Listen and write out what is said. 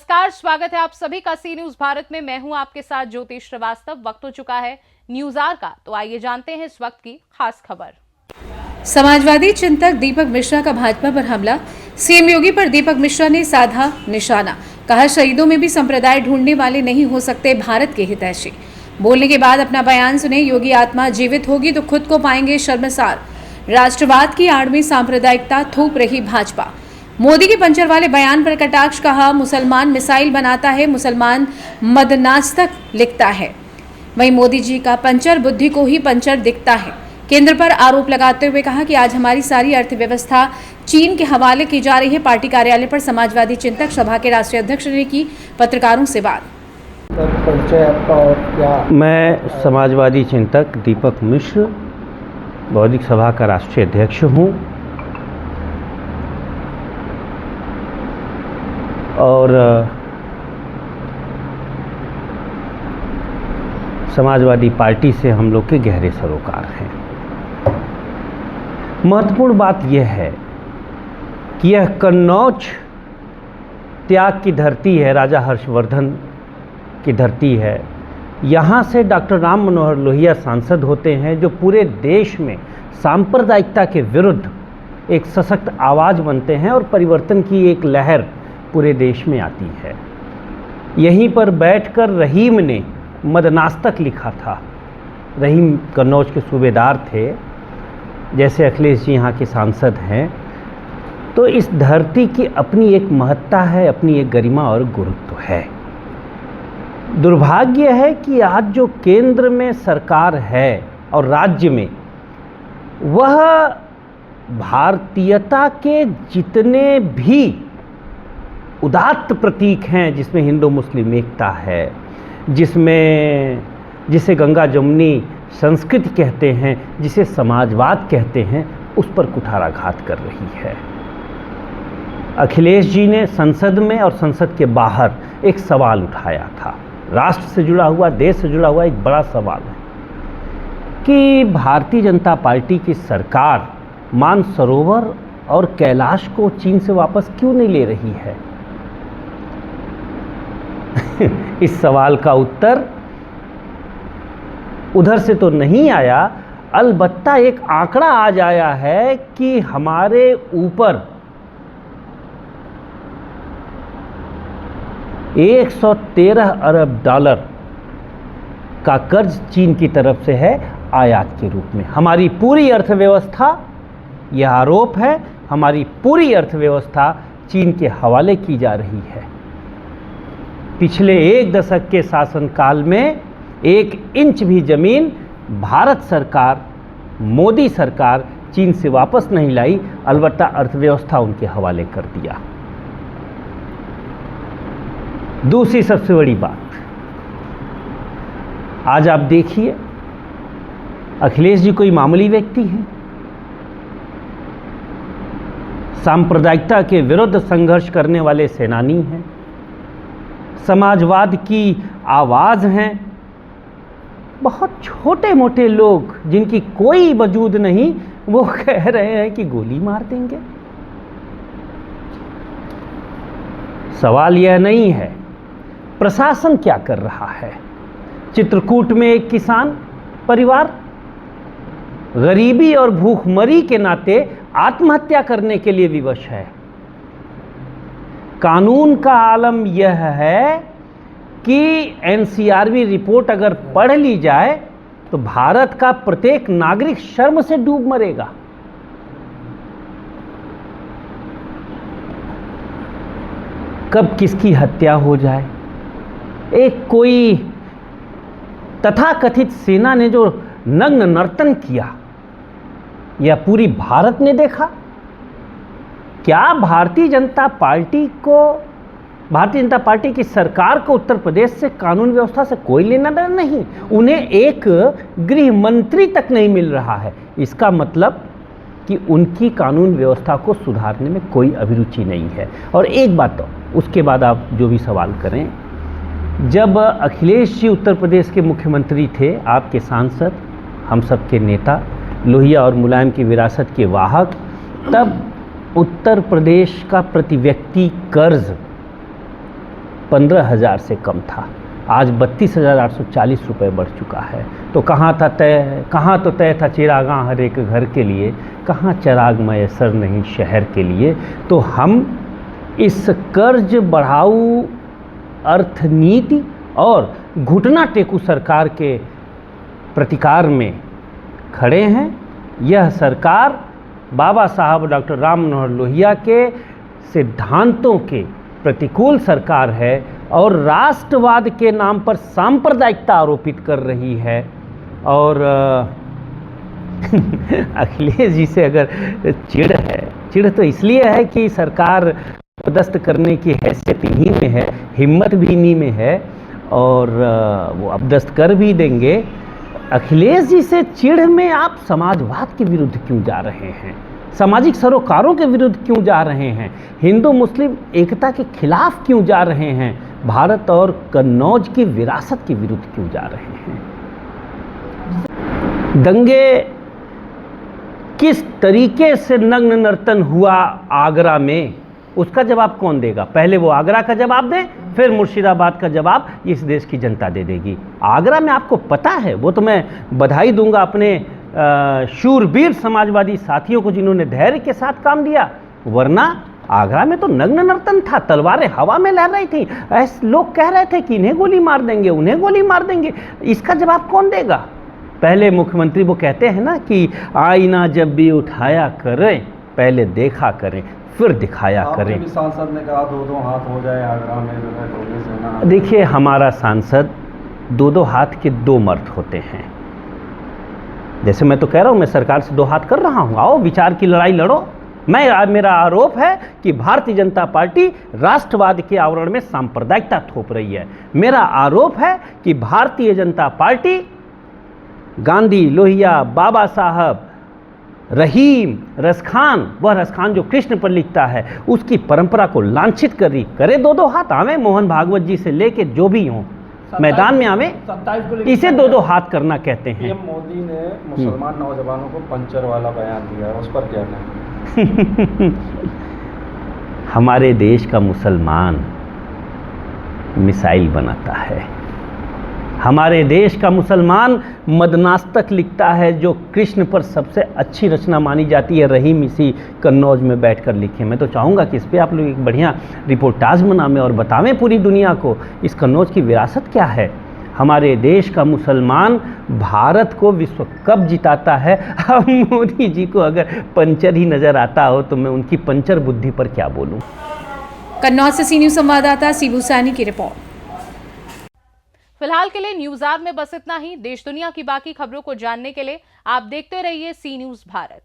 नमस्कार, स्वागत है आप सभी का सी न्यूज भारत में। मैं हूं आपके साथ ज्योति श्रीवास्तव। वक्त हो चुका है न्यूज आवर का, तो आइए जानते हैं इस वक्त की खास खबर। समाजवादी चिंतक दीपक मिश्रा का भाजपा पर हमला। सीएम योगी पर दीपक मिश्रा ने साधा निशाना। कहा, शहीदों में भी संप्रदाय ढूंढने वाले नहीं हो सकते भारत के हितैषी। बोलने के बाद अपना बयान सुने। योगी आत्मा जीवित होगी तो खुद को पाएंगे शर्मसार। राष्ट्रवाद की आड़ में सांप्रदायिकता थोप रही भाजपा। मोदी के पंचर वाले बयान पर कटाक्ष। कहा, मुसलमान मिसाइल बनाता है, मुसलमान मदनास्तक लिखता है। वहीं मोदी जी का पंचर बुद्धि को ही पंचर दिखता है। केंद्र पर आरोप लगाते हुए कहा कि आज हमारी सारी अर्थव्यवस्था चीन के हवाले की जा रही है। पार्टी कार्यालय पर समाजवादी चिंतक सभा के राष्ट्रीय अध्यक्ष ने की पत्रकारों से बात। परिचय आपका और क्या? मैं समाजवादी चिंतक दीपक मिश्र, बौद्धिक सभा का राष्ट्रीय अध्यक्ष हूँ और समाजवादी पार्टी से हम लोग के गहरे सरोकार हैं। महत्वपूर्ण बात यह है कि यह कन्नौज त्याग की धरती है, राजा हर्षवर्धन की धरती है। यहाँ से डॉक्टर राम मनोहर लोहिया सांसद होते हैं, जो पूरे देश में सांप्रदायिकता के विरुद्ध एक सशक्त आवाज़ बनते हैं और परिवर्तन की एक लहर पूरे देश में आती है। यहीं पर बैठकर रहीम ने मदनास्तक लिखा था। रहीम कन्नौज के सूबेदार थे, जैसे अखिलेश जी यहाँ के सांसद हैं। तो इस धरती की अपनी एक महत्ता है, अपनी एक गरिमा और गुरुत्व है। दुर्भाग्य है कि आज जो केंद्र में सरकार है और राज्य में, वह भारतीयता के जितने भी उदात्त प्रतीक हैं, जिसमें हिंदू मुस्लिम एकता है, जिसे गंगा जमुनी संस्कृति कहते हैं, जिसे समाजवाद कहते हैं, उस पर कुठाराघात कर रही है। अखिलेश जी ने संसद में और संसद के बाहर एक सवाल उठाया था। राष्ट्र से जुड़ा हुआ, देश से जुड़ा हुआ एक बड़ा सवाल है कि भारतीय जनता पार्टी की सरकार मानसरोवर और कैलाश को चीन से वापस क्यों नहीं ले रही है। इस सवाल का उत्तर उधर से तो नहीं आया, अलबत्ता एक आंकड़ा आज आया है कि हमारे ऊपर 113 अरब डॉलर का कर्ज चीन की तरफ से है, आयात के रूप में। हमारी पूरी अर्थव्यवस्था, यह आरोप है, हमारी पूरी अर्थव्यवस्था चीन के हवाले की जा रही है। पिछले एक दशक के शासनकाल में 1 इंच भी जमीन भारत सरकार, मोदी सरकार चीन से वापस नहीं लाई, अलबत्ता अर्थव्यवस्था उनके हवाले कर दिया। दूसरी सबसे बड़ी बात, आज आप देखिए, अखिलेश जी कोई मामूली व्यक्ति हैं। सांप्रदायिकता के विरुद्ध संघर्ष करने वाले सेनानी हैं, समाजवाद की आवाज़ हैं। बहुत छोटे मोटे लोग जिनकी कोई वजूद नहीं, वो कह रहे हैं कि गोली मार देंगे। सवाल यह नहीं है प्रशासन क्या कर रहा है। चित्रकूट में एक किसान परिवार गरीबी और भूखमरी के नाते आत्महत्या करने के लिए विवश है। कानून का आलम यह है कि एनसीआरबी रिपोर्ट अगर पढ़ ली जाए तो भारत का प्रत्येक नागरिक शर्म से डूब मरेगा। कब किसकी हत्या हो जाए। एक कोई तथाकथित सेना ने जो नग्न नर्तन किया, यह पूरी भारत ने देखा। क्या भारतीय जनता पार्टी की सरकार को उत्तर प्रदेश से कानून व्यवस्था से कोई लेना देना नहीं? उन्हें एक गृह मंत्री तक नहीं मिल रहा है। इसका मतलब कि उनकी कानून व्यवस्था को सुधारने में कोई अभिरुचि नहीं है। और एक बात तो, उसके बाद आप जो भी सवाल करें, जब अखिलेश जी उत्तर प्रदेश के मुख्यमंत्री थे, आपके सांसद, हम सब के नेता, लोहिया और मुलायम की विरासत के वाहक, तब उत्तर प्रदेश का प्रति व्यक्ति कर्ज 15,000 से कम था, आज 32,840 रुपये बढ़ चुका है। तो कहाँ तो तय था चिरागां हर एक घर के लिए, कहाँ चिराग मयसर नहीं शहर के लिए। तो हम इस कर्ज बढ़ाऊ अर्थनीति और घुटना टेकू सरकार के प्रतिकार में खड़े हैं। यह सरकार बाबा साहब डॉक्टर राम मनोहर लोहिया के सिद्धांतों के प्रतिकूल सरकार है और राष्ट्रवाद के नाम पर सांप्रदायिकता आरोपित कर रही है। और अखिलेश जी से अगर चिढ़ तो इसलिए है कि सरकार पदस्थ करने की हैसियत इन्हीं में है, हिम्मत भी इन्हीं में है और वो अपदस्थ कर भी देंगे। अखिलेश जी से चिढ़ में आप समाजवाद के विरुद्ध क्यों जा रहे हैं, सामाजिक सरोकारों के विरुद्ध क्यों जा रहे हैं, हिंदू मुस्लिम एकता के खिलाफ क्यों जा रहे हैं, भारत और कन्नौज की विरासत के विरुद्ध क्यों जा रहे हैं। दंगे किस तरीके से नग्न नर्तन हुआ आगरा में, उसका जवाब कौन देगा? पहले वो आगरा का जवाब दें, फिर मुर्शिदाबाद का जवाब इस देश की जनता दे देगी। आगरा में आपको पता है, वो तो मैं बधाई दूंगा अपने शूरवीर समाजवादी साथियों को जिन्होंने धैर्य के साथ काम दिया, वरना आगरा में तो नग्न नर्तन था, तलवारें हवा में लहर रही थी। ऐसे लोग कह रहे थे कि इन्हें गोली मार देंगे, उन्हें गोली मार देंगे। इसका जवाब कौन देगा? पहले मुख्यमंत्री वो कहते हैं ना कि आईना जब भी उठाया करें, पहले देखा करें फिर दिखाया करें। भी सांसद ने कहा 2-2 हाथ हो जाए आगरा में जो है कांग्रेस सेना। देखिए, हमारा सांसद 2-2 हाथ के 2 मर्द होते हैं। जैसे मैं तो कह रहा हूँ, मैं सरकार से 2 हाथ कर रहा हूँ, आओ विचार की लड़ाई लड़ो। मेरा आरोप है कि भारतीय जनता पार्टी राष्ट्रवाद के आवरण में सांप्रदायिकता थोप रही है। मेरा आरोप है कि भारतीय जनता पार्टी गांधी, लोहिया, बाबा साहब, रहीम, रसखान, वह रसखान जो कृष्ण पर लिखता है, उसकी परंपरा को लांछित करे 2-2 हाथ आवे। मोहन भागवत जी से लेके जो भी हों मैदान में आवे, इसे 2-2 हाथ करना कहते हैं। पीएम मोदी ने मुसलमान नौजवानों को पंचर वाला बयान दिया है, उस पर क्या कहें? हमारे देश का मुसलमान मिसाइल बनाता है, हमारे देश का मुसलमान मदनास्तक लिखता है, जो कृष्ण पर सबसे अच्छी रचना मानी जाती है, रहीम इसी कन्नौज में बैठकर लिखे। मैं तो चाहूँगा कि इस पर आप लोग एक बढ़िया रिपोर्टाज बनाएं और बतावें पूरी दुनिया को इस कन्नौज की विरासत क्या है। हमारे देश का मुसलमान भारत को विश्व कप जिताता है। अब मोदी जी को अगर पंचर ही नज़र आता हो तो मैं उनकी पंचर बुद्धि पर क्या बोलूँ। कन्नौज से सी न्यूज़ संवाददाता सीबू सैनी की रिपोर्ट। फिलहाल के लिए न्यूज़ आवर में बस इतना ही। देश दुनिया की बाकी खबरों को जानने के लिए आप देखते रहिए सी न्यूज़ भारत।